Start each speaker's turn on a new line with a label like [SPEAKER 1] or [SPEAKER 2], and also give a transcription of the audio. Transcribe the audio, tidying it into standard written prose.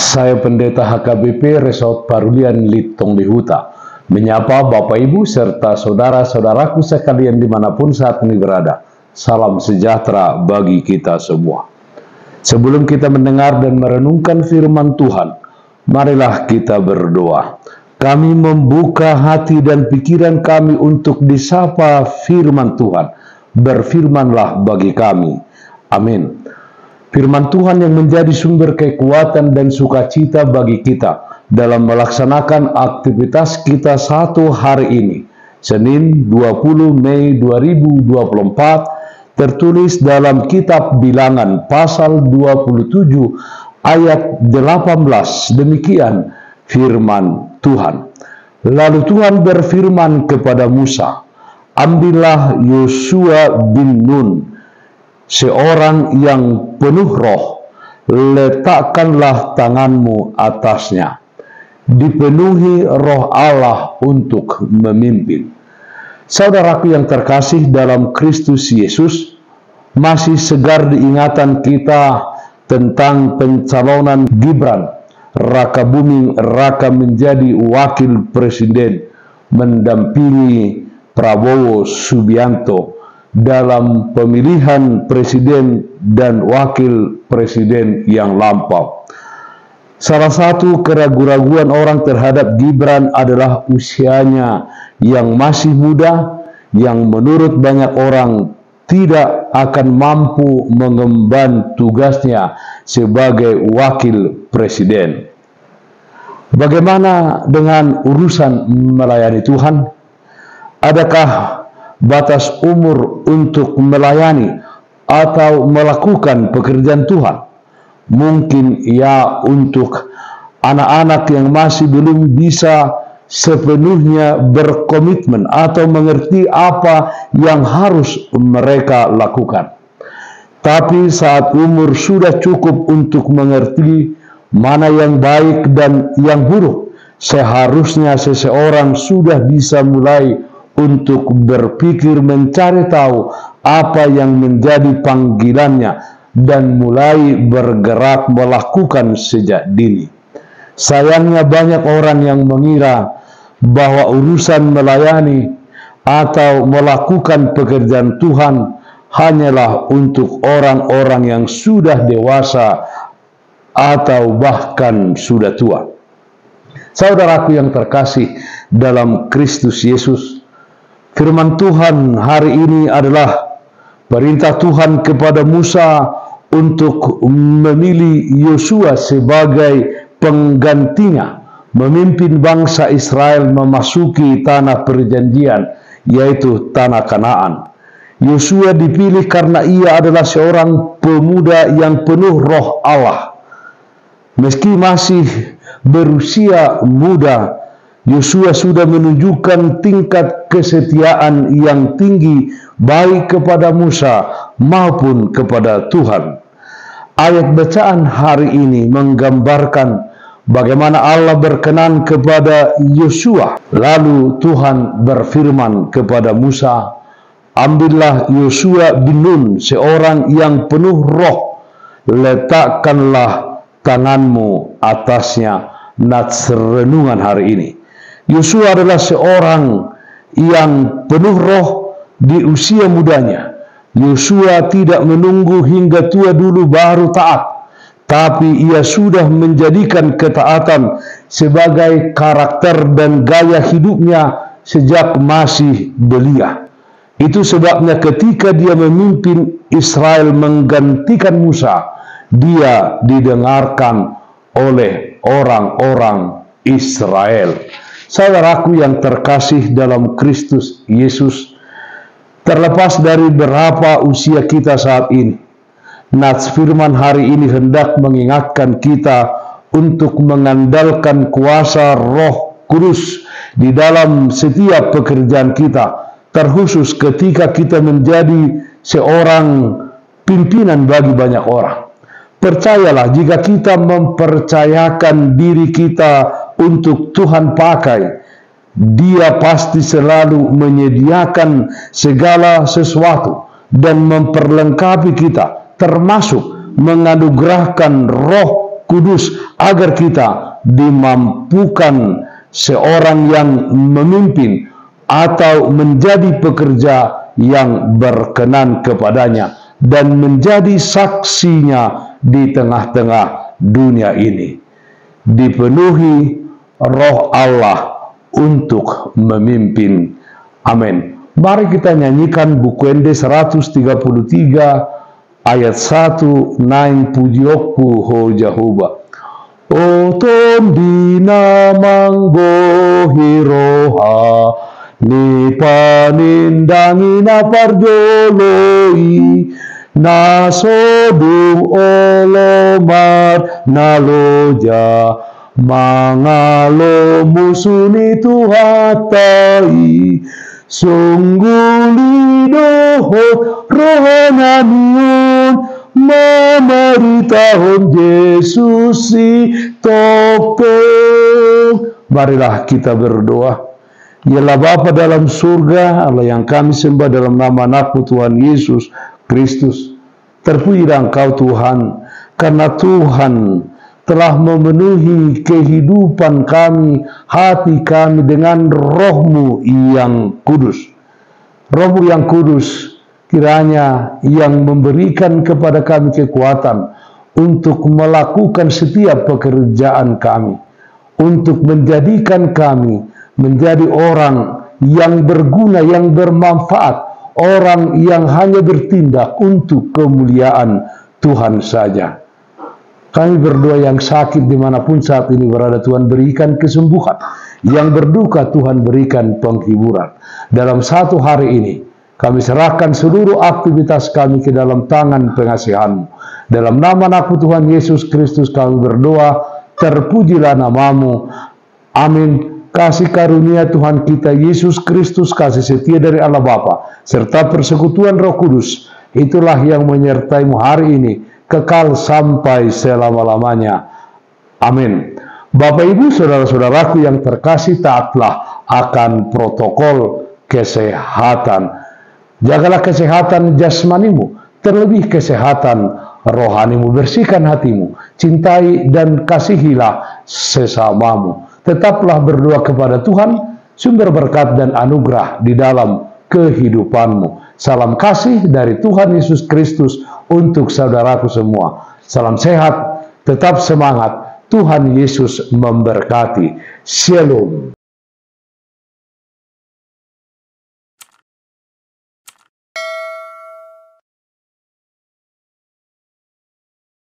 [SPEAKER 1] Saya Pendeta HKBP Resort Parulian Litong Lihuta menyapa Bapak Ibu serta saudara-saudaraku sekalian dimanapun saat ini berada. Salam sejahtera bagi kita semua. Sebelum kita mendengar dan merenungkan firman Tuhan, marilah kita berdoa. Kami membuka hati dan pikiran kami untuk disapa firman Tuhan. Berfirmanlah bagi kami. Amin. Firman Tuhan yang menjadi sumber kekuatan dan sukacita bagi kita dalam melaksanakan aktivitas kita satu hari ini, Senin 20 Mei 2024, tertulis dalam kitab Bilangan pasal 27 ayat 18. Demikian firman Tuhan. Lalu Tuhan berfirman kepada Musa, "Ambillah Yosua bin Nun, seorang yang penuh roh, letakkanlah tanganmu atasnya. Dipenuhi roh Allah untuk memimpin." Saudaraku yang terkasih dalam Kristus Yesus, masih segar diingatan kita tentang pencalonan Gibran Rakabuming Raka menjadi wakil presiden mendampingi Prabowo Subianto dalam pemilihan presiden dan wakil presiden yang lampau. Salah satu keraguan-raguan orang terhadap Gibran adalah usianya yang masih muda, yang menurut banyak orang tidak akan mampu mengemban tugasnya sebagai wakil presiden. Bagaimana dengan urusan melayani Tuhan? Adakah batas umur untuk melayani atau melakukan pekerjaan Tuhan? Mungkin ya untuk anak-anak yang masih belum bisa sepenuhnya berkomitmen atau mengerti apa yang harus mereka lakukan. Tapi saat umur sudah cukup untuk mengerti mana yang baik dan yang buruk, seharusnya seseorang sudah bisa mulai untuk berpikir mencari tahu apa yang menjadi panggilannya dan mulai bergerak melakukan sejak dini. Sayangnya banyak orang yang mengira bahwa urusan melayani atau melakukan pekerjaan Tuhan hanyalah untuk orang-orang yang sudah dewasa atau bahkan sudah tua. Saudaraku yang terkasih dalam Kristus Yesus, firman Tuhan hari ini adalah perintah Tuhan kepada Musa untuk memilih Yosua sebagai penggantinya memimpin bangsa Israel memasuki tanah perjanjian, yaitu tanah Kanaan. Yosua dipilih karena ia adalah seorang pemuda yang penuh roh Allah. Meski masih berusia muda, Yosua sudah menunjukkan tingkat kesetiaan yang tinggi baik kepada Musa maupun kepada Tuhan. Ayat bacaan hari ini menggambarkan bagaimana Allah berkenan kepada Yosua. Lalu Tuhan berfirman kepada Musa, "Ambillah Yosua bin Nun, seorang yang penuh roh, letakkanlah tanganmu atasnya." Nats renungan hari ini. Yosua adalah seorang yang penuh roh di usia mudanya. Yosua tidak menunggu hingga tua dulu baru taat, tapi ia sudah menjadikan ketaatan sebagai karakter dan gaya hidupnya sejak masih belia. Itu sebabnya ketika dia memimpin Israel menggantikan Musa, dia didengarkan oleh orang-orang Israel. Saudaraku yang terkasih dalam Kristus Yesus, terlepas dari berapa usia kita saat ini, nats firman hari ini hendak mengingatkan kita untuk mengandalkan kuasa Roh Kudus di dalam setiap pekerjaan kita, terkhusus ketika kita menjadi seorang pimpinan bagi banyak orang. Percayalah, jika kita mempercayakan diri kita untuk Tuhan pakai, Dia pasti selalu menyediakan segala sesuatu dan memperlengkapi kita, termasuk menganugerahkan roh Kudus, agar kita dimampukan seorang yang memimpin atau menjadi pekerja yang berkenan kepadanya dan menjadi saksinya di tengah-tengah dunia ini. Dipenuhi Roh Allah untuk memimpin. Amin. Mari kita nyanyikan buku Ende 133 ayat 1, nain pujiokku ho Jehovah. O tom dinamang bohiroha, ni panindangi na parjoloi, na sodung olomat na loja, mangalo musuni tuhatai, sungguh lidohot rohananion, memerintahun Yesus si topeng. Marilah kita berdoa. Yalah Bapa dalam surga, Allah yang kami sembah dalam nama Anakmu Tuhan Yesus Kristus. Terpujilah Engkau Tuhan, karena Tuhan telah memenuhi kehidupan kami, hati kami dengan Roh-Mu yang kudus. Roh-Mu yang kudus kiranya yang memberikan kepada kami kekuatan untuk melakukan setiap pekerjaan kami, untuk menjadikan kami menjadi orang yang berguna, yang bermanfaat, orang yang hanya bertindak untuk kemuliaan Tuhan saja. Kami berdoa yang sakit dimanapun saat ini berada, Tuhan berikan kesembuhan. Yang berduka Tuhan berikan penghiburan. Dalam satu hari ini, kami serahkan seluruh aktivitas kami ke dalam tangan pengasihan-Mu. Dalam nama Anakmu Tuhan Yesus Kristus kami berdoa, terpujilah nama-Mu. Amin. Kasih karunia Tuhan kita Yesus Kristus, kasih setia dari Allah Bapa, serta persekutuan Roh Kudus, itulah yang menyertai-Mu hari ini, kekal sampai selama-lamanya. Amin. Bapak Ibu saudara-saudaraku yang terkasih, taatlah akan protokol kesehatan. Jagalah kesehatan jasmanimu, terlebih kesehatan rohanimu. Bersihkan hatimu, cintai dan kasihilah sesamamu. Tetaplah berdoa kepada Tuhan, sumber berkat dan anugerah di dalam kehidupanmu. Salam kasih dari Tuhan Yesus Kristus untuk saudaraku semua. Salam sehat, tetap semangat. Tuhan Yesus memberkati. Shalom.